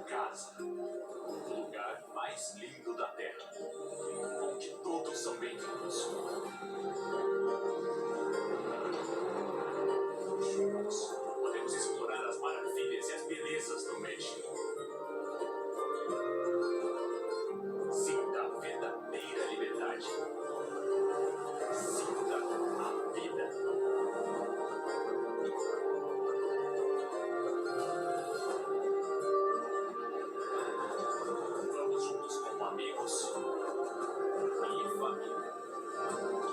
Casa, o lugar mais lindo da Terra, onde todos são bem-vindos. Juntos, podemos explorar as maravilhas e as belezas do México. Sinta a verdadeira liberdade. Sinta a vida. Vamos juntos como amigos e família.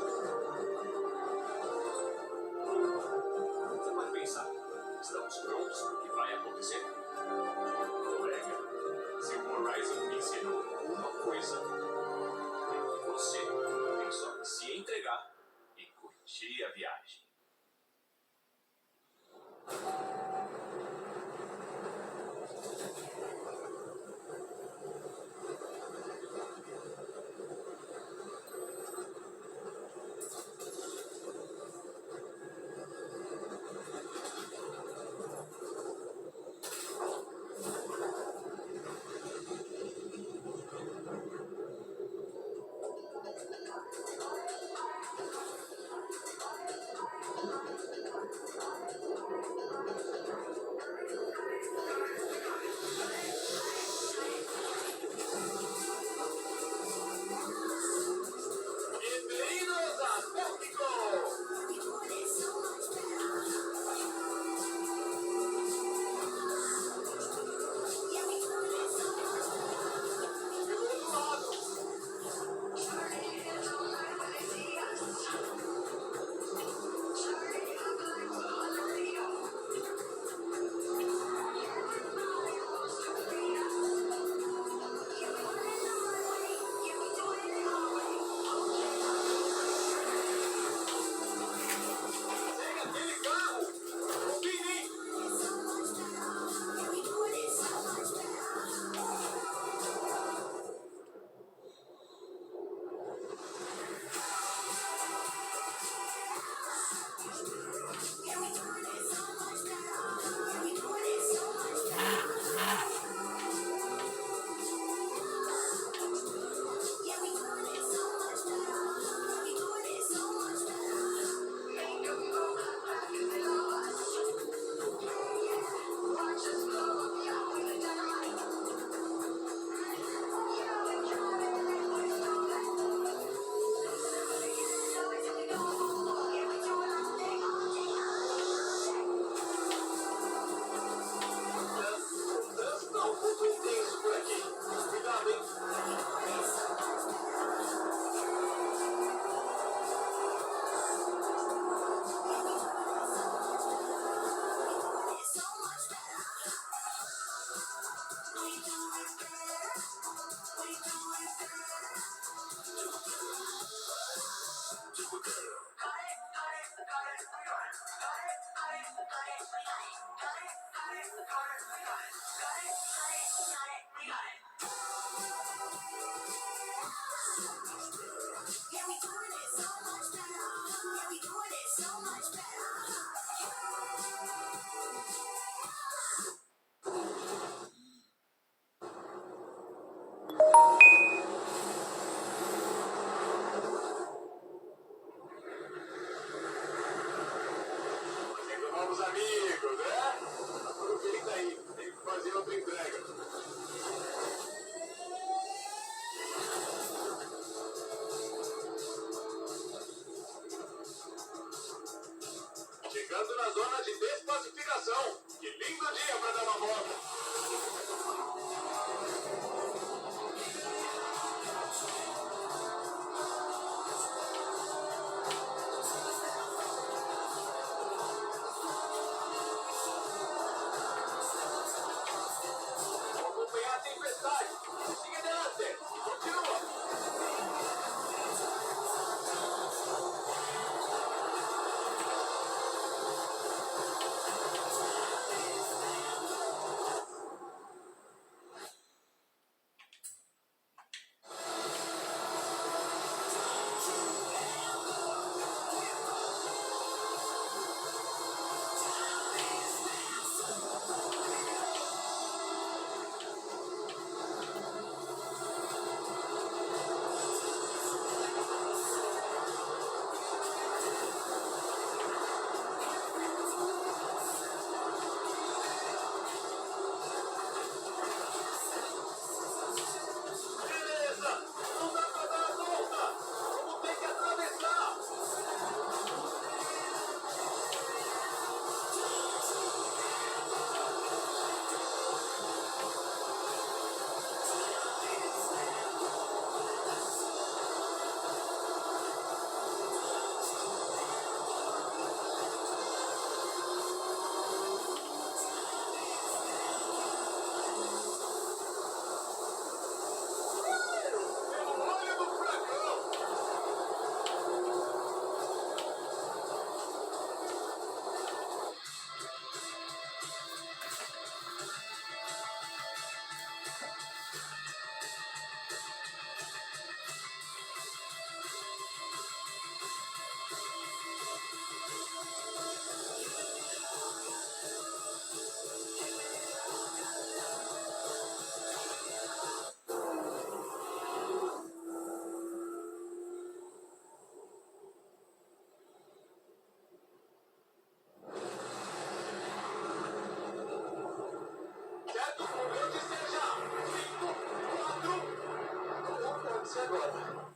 agora?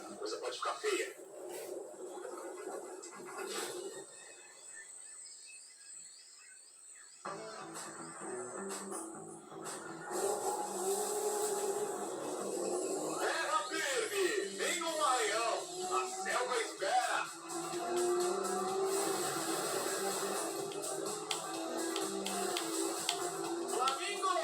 A coisa pode ficar feia. Terra firme! Vem no Maranhão! A selva espera! Flamingos!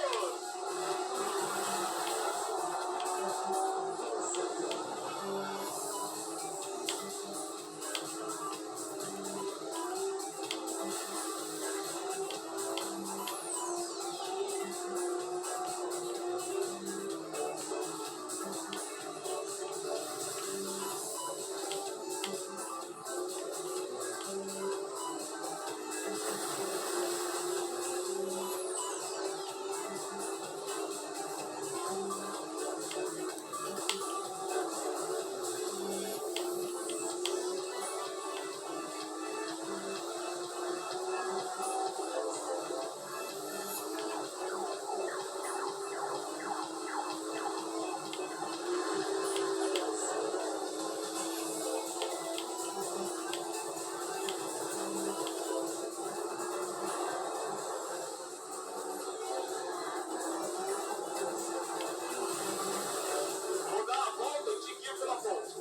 Vou dar a volta e te guio pela ponte.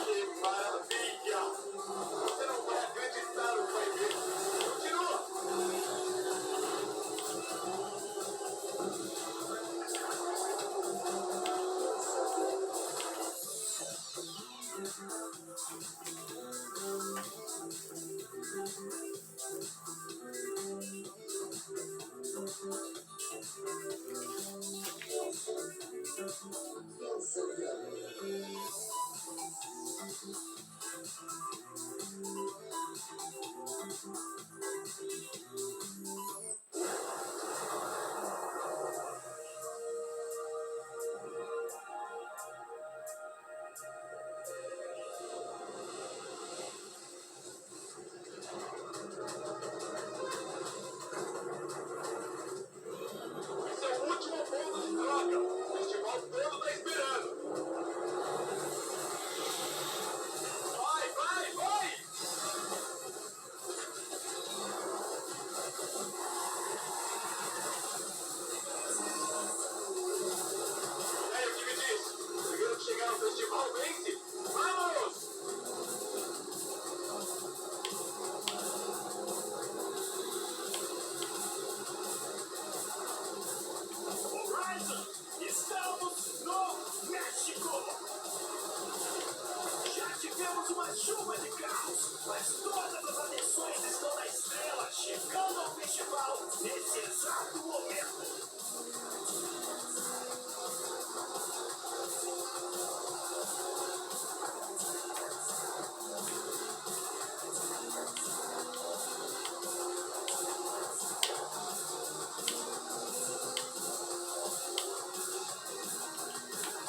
Que maravilha! Você não vai acreditar no que vai ver. Continua! Esse é o último ponto de troca. O festival todo tá esperando. Vai, vai, vai! E aí, o que me diz? Primeiro que chegar no festival, vence! Vamos! Horizon, estamos no México! Já tivemos uma chuva de carros, mas todas as atenções estão na estrela, chegando ao festival nesse exato momento.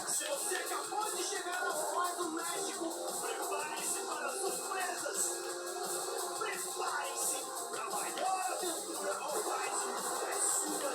Se você acabou de chegar ao Fórum do México, prepare-se para surpresas! Prepare-se para a maior aventura Horizon da sua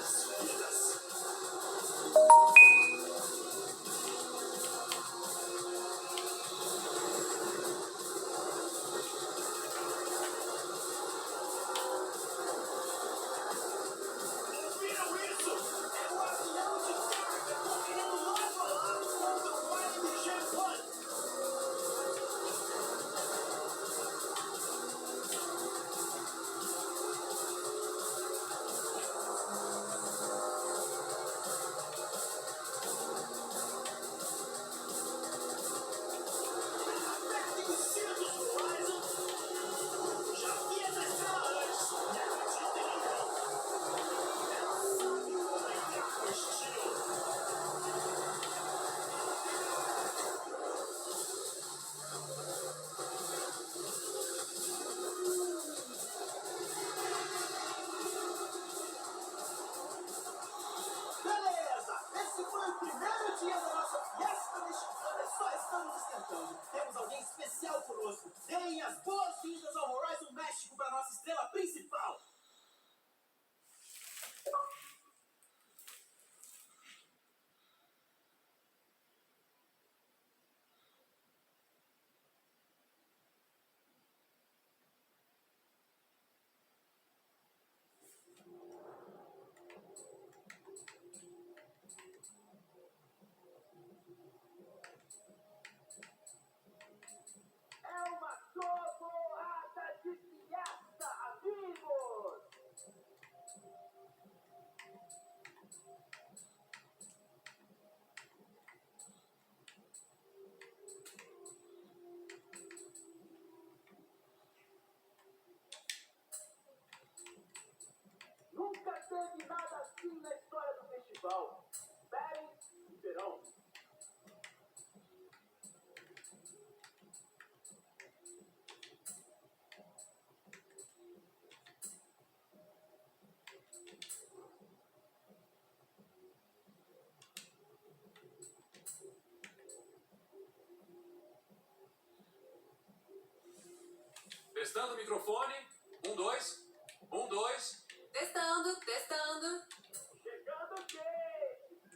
Deem as boas-vindas ao Horizon México para nossa estrela principal. É uma toboada de piasta, amigos! Nunca teve nada assim na história do festival. Esperem e verão. Testando o microfone. 1, 2. 1, 2. Testando, testando. Chegando quente!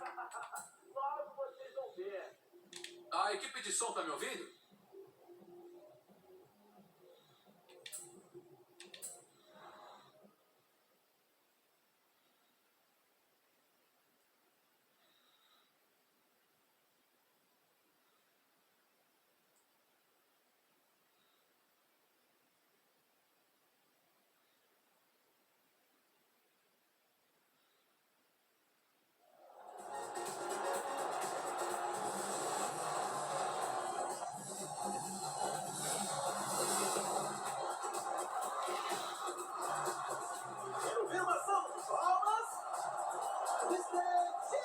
Logo vocês vão ver. A equipe de som tá me ouvindo? Quero ouvir uma salva de palmas. Mr. T!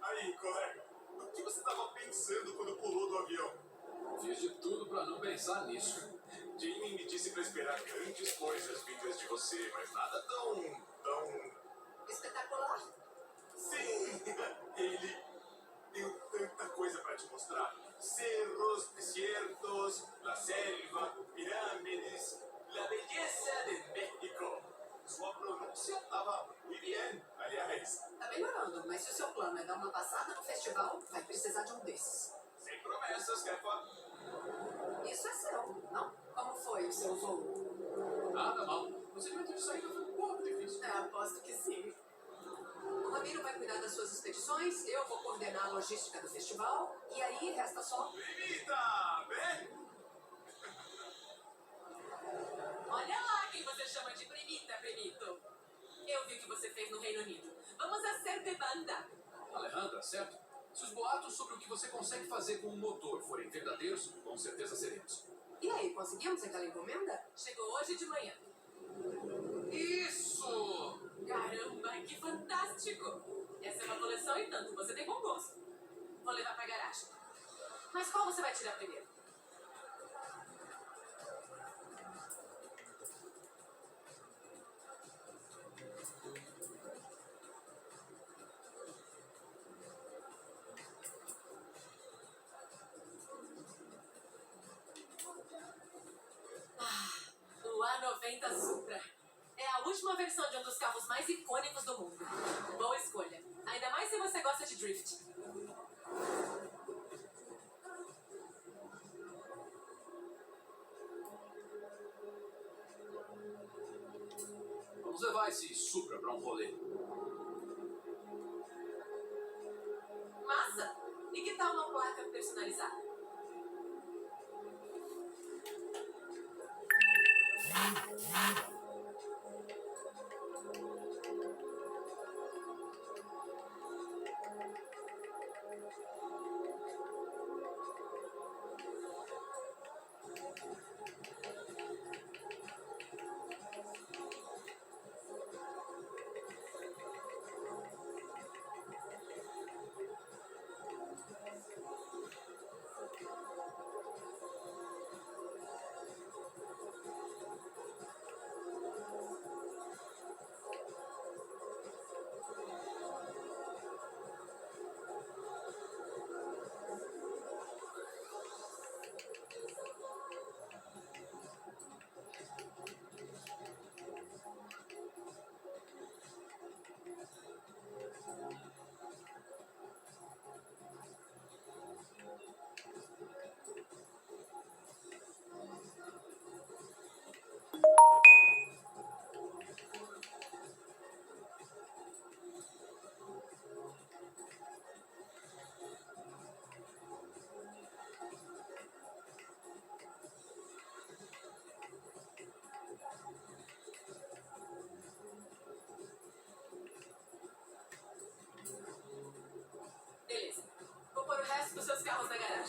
Aí, colega, o que você estava pensando quando pulou do avião? Fiz de tudo pra não pensar nisso. Jamie me disse para esperar grandes coisas vindas de você, mas nada tão... Espetacular. Sim, ele... Tenho tanta coisa para te mostrar. Cerros, desiertos, la selva, pirâmides, la belleza de México. Sua pronúncia estava muito bem, aliás. Tá melhorando, mas se o seu plano é dar uma passada no festival, vai precisar de um desses. Sem promessas, chefa. Isso é seu, não? Como foi o seu voo? Nada mal. O procedimento de saída foi um pouco difícil. Aposto que sim. O Ramiro vai cuidar das suas expedições, eu vou coordenar a logística do festival, e aí resta só... Primita, vem! Olha lá quem você chama de primita, primito. Eu vi o que você fez no Reino Unido. Vamos a ser de banda. Alejandra, certo? Se os boatos sobre o que você consegue fazer com um motor forem verdadeiros, com certeza seremos. E aí, conseguimos aquela encomenda? Chegou hoje de manhã. Isso! Caramba, que fantástico! Essa é uma coleção e tanto, você tem bom gosto. Vou levar pra garagem. Mas qual você vai tirar primeiro? O A90 Supra. É a última versão de um dos carros mais icônicos do mundo. Boa escolha. Ainda mais se você gosta de drift. Vamos levar esse Supra pra um rolê. Massa! E que tal uma placa personalizada?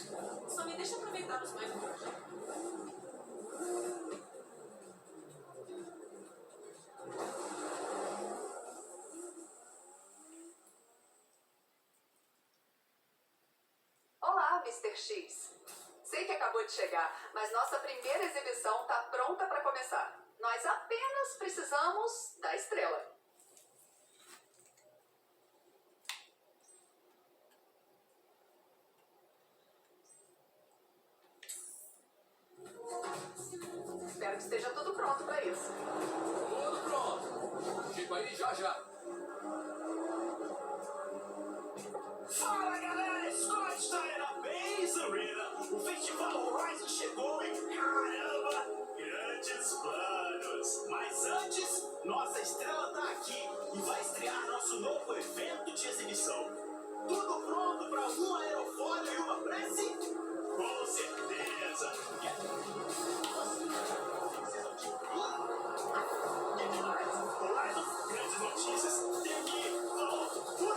lugar. Só me deixa aproveitá-los mais um pouco. Olá, Mr. X. Sei que acabou de chegar, mas nossa primeira exibição está pronta para começar. Nós apenas precisamos da estrela. Espero que esteja tudo pronto para isso. Tudo pronto. Chego aí já já. Fala galera, Scott está aí na Base Arena. O Festival Horizon chegou e caramba, grandes planos. Mas antes, nossa estrela tá aqui e vai estrear nosso novo evento de exibição. Tudo pronto para um aerofólio e uma prece? Com certeza. Precisam de mim? Que demais. Horizon, grandes notícias. Tem que ir. Vamos, fui.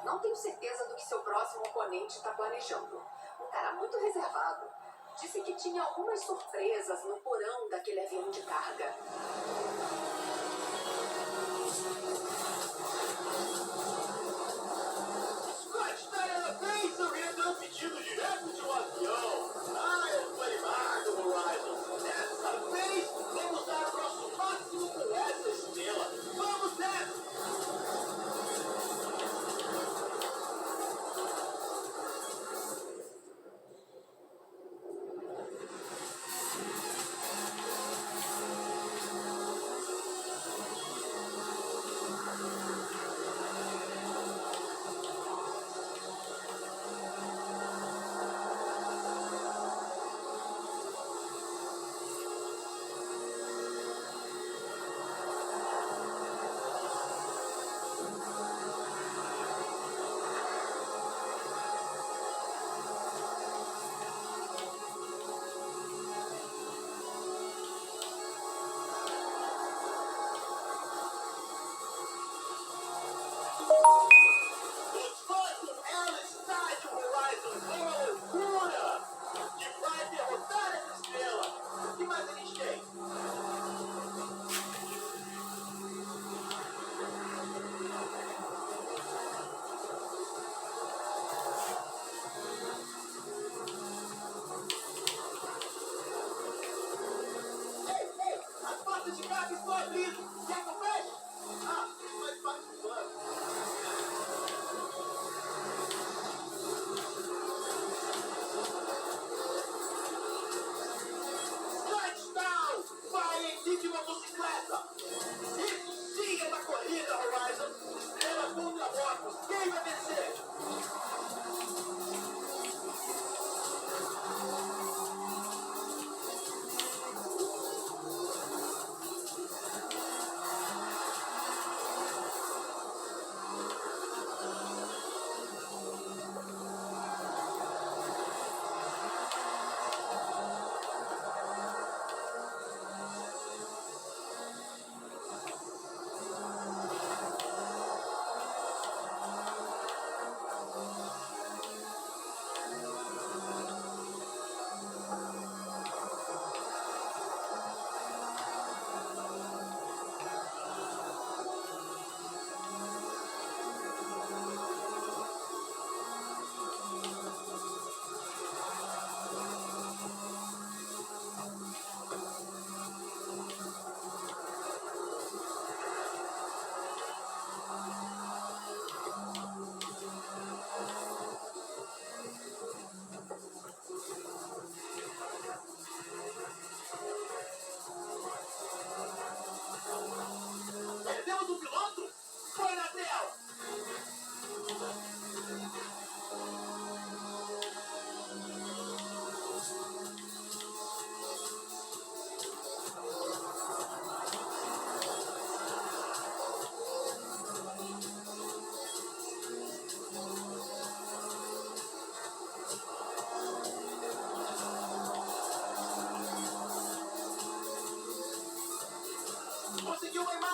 Não tenho certeza do que seu próximo oponente está planejando. Um cara muito reservado. Disse que tinha algumas surpresas no porão daquele avião de carga. Scott tá aí na Base Arena pedindo direto de um avião. Ah, eu tô animado, Horizon. Dessa vez, vamos dar o nosso máximo com essa estrela. Vamos nessa!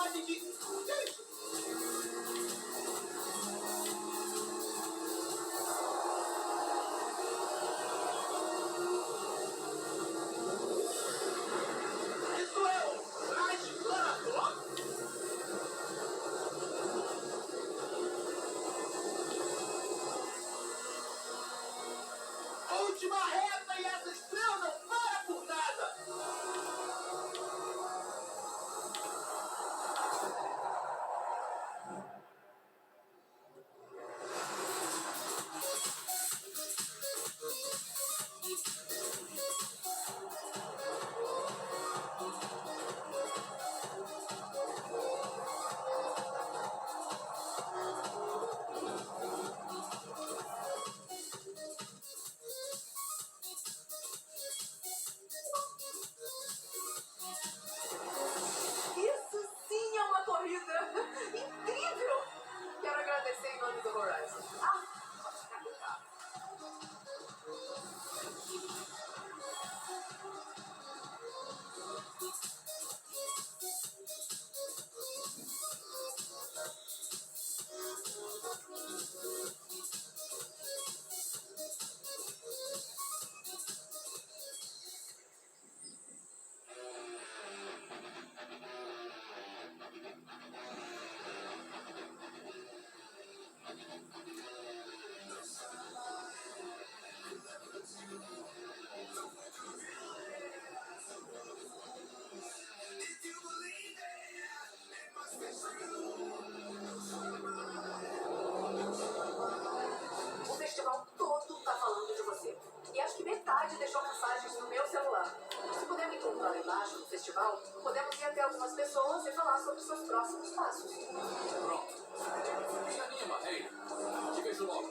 pode de... Que é isso? Isso é um traje explorador? Última reta e essa estrela não para por nada! Isso sim é uma corrida incrível! Quero agradecer em nome do Horizon. Ah, pode ficar com calma. O festival todo tá falando de você. E acho que metade deixou mensagens no meu celular. Se puder me encontrar lá embaixo no festival, podemos ir até algumas pessoas e falar sobre seus próximos passos. Pronto. Se anima, rei. Te vejo logo.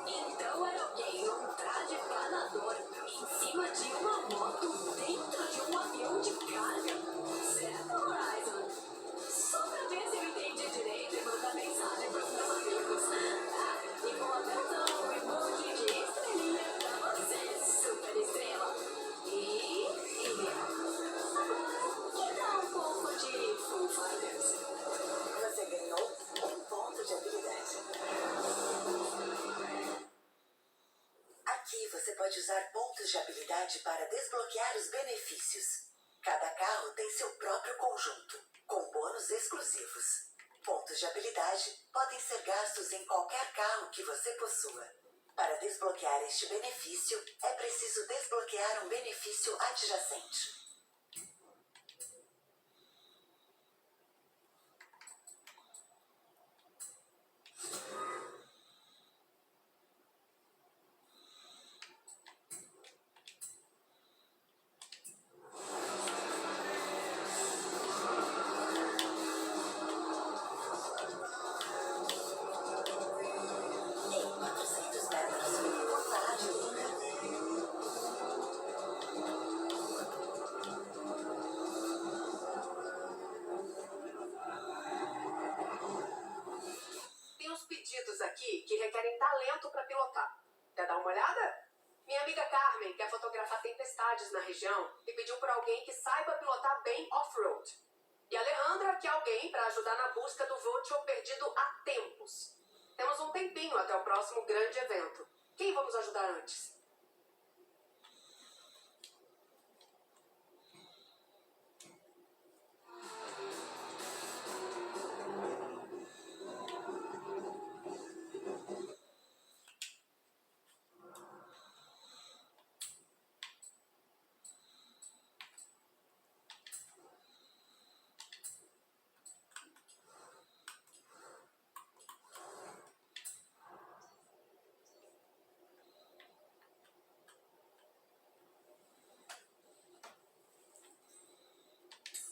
Então era alguém num traje planador em cima de uma moto dentro de um avião de carga. Certo, Horizon? Só pra ver se eu entendi direito e mandar mensagem pros meus amigos. E vou apertar um emoji de estrelinha pra você, super estrela. E... Agora, que tal um pouco de Foo Fighters? Você ganhou um ponto de habilidade. Aqui você pode usar pontos de habilidade para desbloquear os benefícios. Cada carro tem seu próprio conjunto, com bônus exclusivos. Pontos de habilidade podem ser gastos em qualquer carro que você possua. Para desbloquear este benefício, é preciso desbloquear um benefício adjacente. Em 400 metros, uma ajuda. Tem uns pedidos aqui que requerem talento para pilotar. Quer dar uma olhada? Minha amiga Carmen quer fotografar tempestades na região e pediu por alguém que saiba pilotar bem off-road. E a Alejandra quer alguém para ajudar na busca do Vulture perdido há tempos. Temos um tempinho até o próximo grande evento. Quem vamos ajudar antes?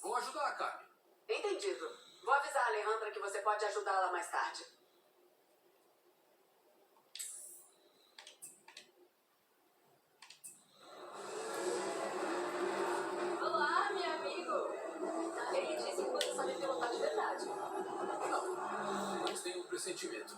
Vou ajudar, Carmen. Entendido. Vou avisar a Alejandra que você pode ajudá-la mais tarde. Olá, meu amigo. Ele disse que você sabe pilotar de verdade. Não, mas tenho um pressentimento.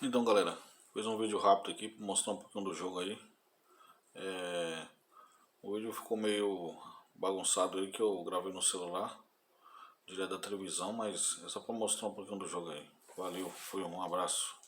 Então galera, fiz um vídeo rápido aqui para mostrar um pouquinho do jogo aí. O vídeo ficou meio bagunçado aí que eu gravei no celular, direto da televisão, mas é só para mostrar um pouquinho do jogo aí. Valeu, fui, um abraço.